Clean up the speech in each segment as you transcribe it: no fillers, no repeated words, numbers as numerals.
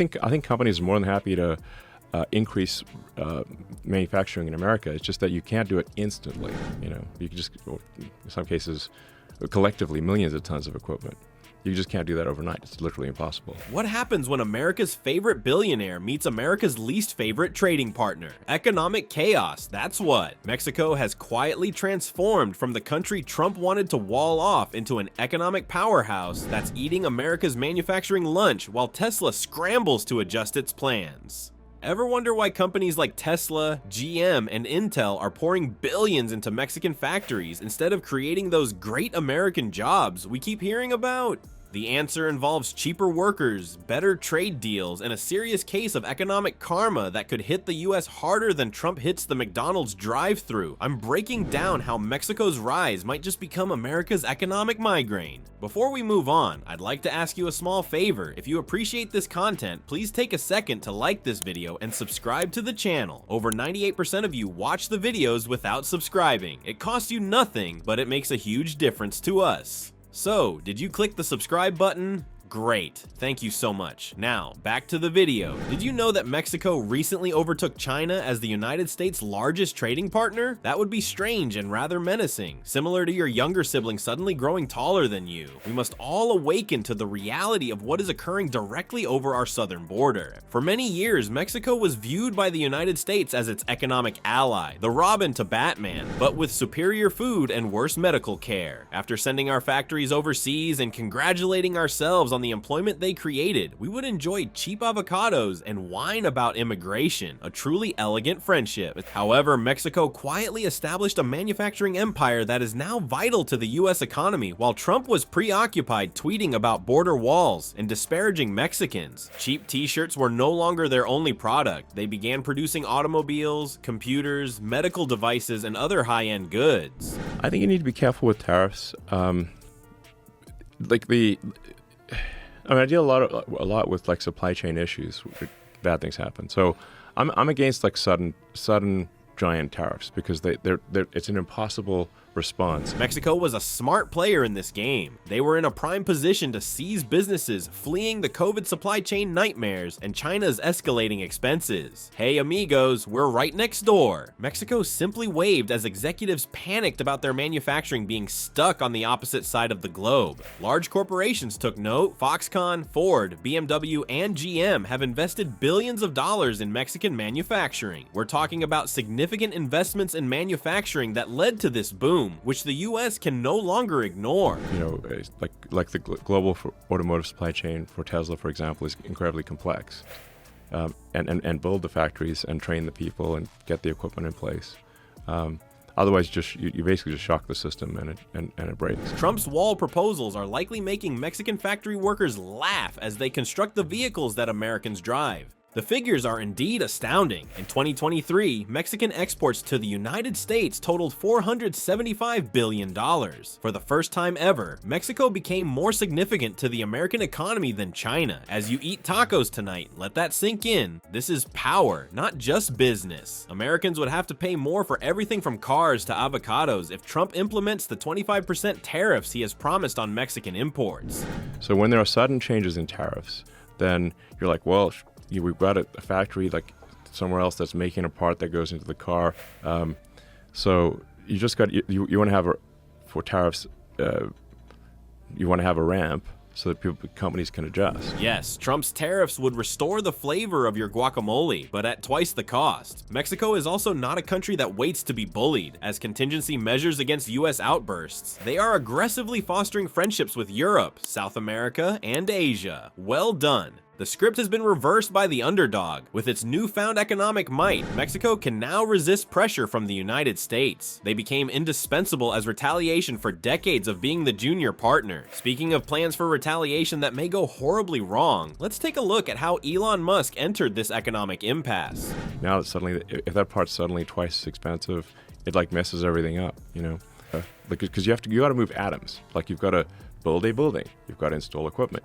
I think companies are more than happy to increase manufacturing in America. It's just that you can't do it instantly. You can just, in some cases, collectively, millions of tons of equipment. You just can't do that overnight. It's literally impossible. What happens when America's favorite billionaire meets America's least favorite trading partner? Economic chaos, that's what. Mexico has quietly transformed from the country Trump wanted to wall off into an economic powerhouse that's eating America's manufacturing lunch while Tesla scrambles to adjust its plans. Ever wonder why companies like Tesla, GM, and Intel are pouring billions into Mexican factories instead of creating those great American jobs we keep hearing about? The answer involves cheaper workers, better trade deals, and a serious case of economic karma that could hit the US harder than Trump hits the McDonald's drive-thru. I'm breaking down how Mexico's rise might just become America's economic migraine. Before we move on, I'd like to ask you a small favor. If you appreciate this content, please take a second to like this video and subscribe to the channel. Over 98% of you watch the videos without subscribing. It costs you nothing, but it makes a huge difference to us. So, did you click the subscribe button? Great, thank you so much. Now, back to the video. Did you know that Mexico recently overtook China as the United States' largest trading partner? That would be strange and rather menacing, similar to your younger sibling suddenly growing taller than you. We must all awaken to the reality of what is occurring directly over our southern border. For many years, Mexico was viewed by the United States as its economic ally, the Robin to Batman, but with superior food and worse medical care. After sending our factories overseas and congratulating ourselves on the employment they created, we would enjoy cheap avocados and whine about immigration, a truly elegant friendship. However, Mexico quietly established a manufacturing empire that is now vital to the US economy while Trump was preoccupied tweeting about border walls and disparaging Mexicans. Cheap t-shirts were no longer their only product. They began producing automobiles, computers, medical devices, and other high-end goods. I think you need to be careful with tariffs. I deal a lot with like supply chain issues. Bad things happen. So I'm against like sudden giant tariffs because it's an impossible response. Mexico was a smart player in this game. They were in a prime position to seize businesses fleeing the COVID supply chain nightmares and China's escalating expenses. Hey amigos, we're right next door. Mexico simply waved as executives panicked about their manufacturing being stuck on the opposite side of the globe. Large corporations took note. Foxconn, Ford, BMW, and GM have invested billions of dollars in Mexican manufacturing. We're talking about significant investments in manufacturing that led to this boom, which the US can no longer ignore. Like the global automotive supply chain for Tesla, for example, is incredibly complex. And build the factories and train the people and get the equipment in place. Otherwise, you basically just shock the system and it breaks. Trump's wall proposals are likely making Mexican factory workers laugh as they construct the vehicles that Americans drive. The figures are indeed astounding. In 2023, Mexican exports to the United States totaled $475 billion. For the first time ever, Mexico became more significant to the American economy than China. As you eat tacos tonight, let that sink in. This is power, not just business. Americans would have to pay more for everything from cars to avocados if Trump implements the 25% tariffs he has promised on Mexican imports. So when there are sudden changes in tariffs, then you're like, well, we've got a factory like somewhere else that's making a part that goes into the car. So you just got you want to have for tariffs. You want to have a ramp so that companies can adjust. Yes, Trump's tariffs would restore the flavor of your guacamole, but at twice the cost. Mexico is also not a country that waits to be bullied. As contingency measures against US outbursts, they are aggressively fostering friendships with Europe, South America, and Asia. Well done. The script has been reversed by the underdog. With its newfound economic might, Mexico can now resist pressure from the United States. They became indispensable as retaliation for decades of being the junior partner. Speaking of plans for retaliation that may go horribly wrong, let's take a look at how Elon Musk entered this economic impasse. Now that suddenly, if that part's suddenly twice as expensive, it like messes everything up, because you got to move atoms. Like you've got to build a building, you've got to install equipment,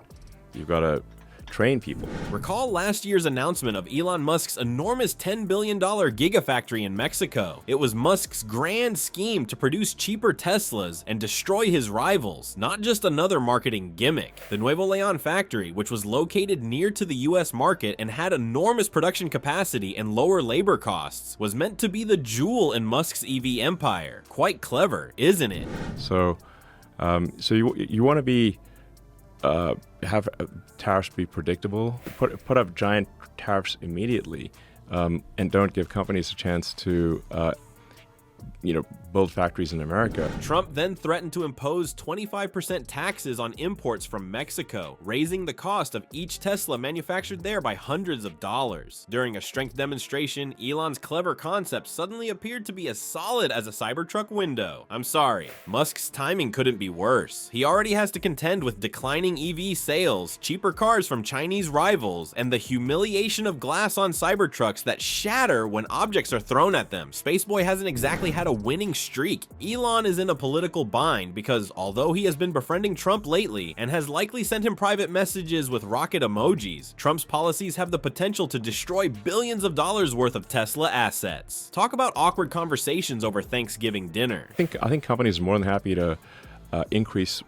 you've got to train people. Recall last year's announcement of Elon Musk's enormous $10 billion gigafactory in Mexico. It was Musk's grand scheme to produce cheaper Teslas and destroy his rivals, not just another marketing gimmick. The Nuevo Leon factory, which was located near to the US market and had enormous production capacity and lower labor costs, was meant to be the jewel in Musk's EV empire. Quite clever, isn't it? So, you want to be have tariffs be predictable, put up giant tariffs immediately, and don't give companies a chance to build factories in America. Trump then threatened to impose 25% taxes on imports from Mexico, raising the cost of each Tesla manufactured there by hundreds of dollars. During a strength demonstration, Elon's clever concept suddenly appeared to be as solid as a Cybertruck window. I'm sorry, Musk's timing couldn't be worse. He already has to contend with declining EV sales, cheaper cars from Chinese rivals, and the humiliation of glass on Cybertrucks that shatter when objects are thrown at them. Spaceboy hasn't exactly had a winning streak. Elon is in a political bind because although he has been befriending Trump lately and has likely sent him private messages with rocket emojis, Trump's policies have the potential to destroy billions of dollars worth of Tesla assets. Talk about awkward conversations over Thanksgiving dinner. I think companies are more than happy to increase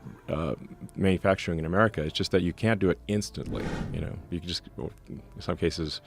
manufacturing in America. It's just that you can't do it instantly. You can just, in some cases,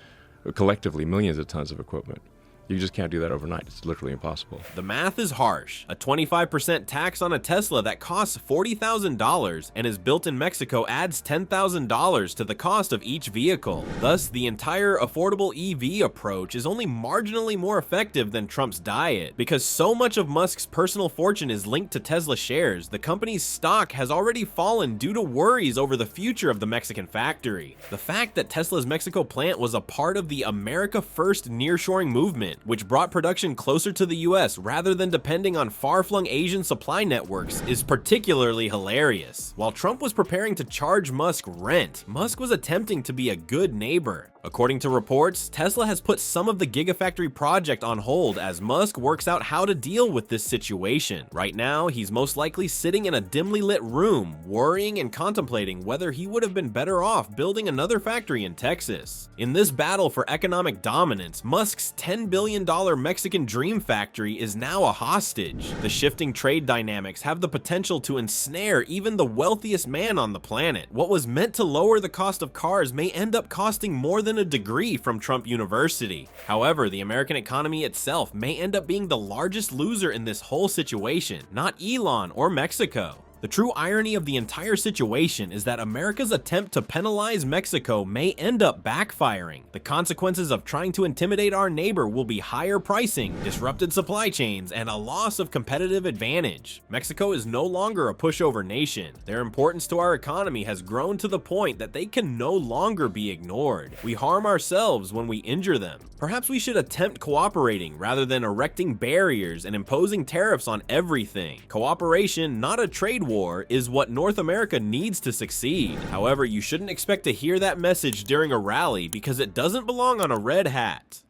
collectively millions of tons of equipment. You just can't do that overnight. It's literally impossible. The math is harsh. A 25% tax on a Tesla that costs $40,000 and is built in Mexico adds $10,000 to the cost of each vehicle. Thus, the entire affordable EV approach is only marginally more effective than Trump's diet. Because so much of Musk's personal fortune is linked to Tesla shares, the company's stock has already fallen due to worries over the future of the Mexican factory. The fact that Tesla's Mexico plant was a part of the America First nearshoring movement, which brought production closer to the US rather than depending on far-flung Asian supply networks, is particularly hilarious. While Trump was preparing to charge Musk rent, Musk was attempting to be a good neighbor. According to reports, Tesla has put some of the Gigafactory project on hold as Musk works out how to deal with this situation. Right now, he's most likely sitting in a dimly lit room, worrying and contemplating whether he would have been better off building another factory in Texas. In this battle for economic dominance, Musk's $10 billion Mexican dream factory is now a hostage. The shifting trade dynamics have the potential to ensnare even the wealthiest man on the planet. What was meant to lower the cost of cars may end up costing more than a degree from Trump University. However, the American economy itself may end up being the largest loser in this whole situation, not Elon or Mexico. The true irony of the entire situation is that America's attempt to penalize Mexico may end up backfiring. The consequences of trying to intimidate our neighbor will be higher pricing, disrupted supply chains, and a loss of competitive advantage. Mexico is no longer a pushover nation. Their importance to our economy has grown to the point that they can no longer be ignored. We harm ourselves when we injure them. Perhaps we should attempt cooperating rather than erecting barriers and imposing tariffs on everything. Cooperation, not a trade war, is what North America needs to succeed. However, you shouldn't expect to hear that message during a rally because it doesn't belong on a red hat.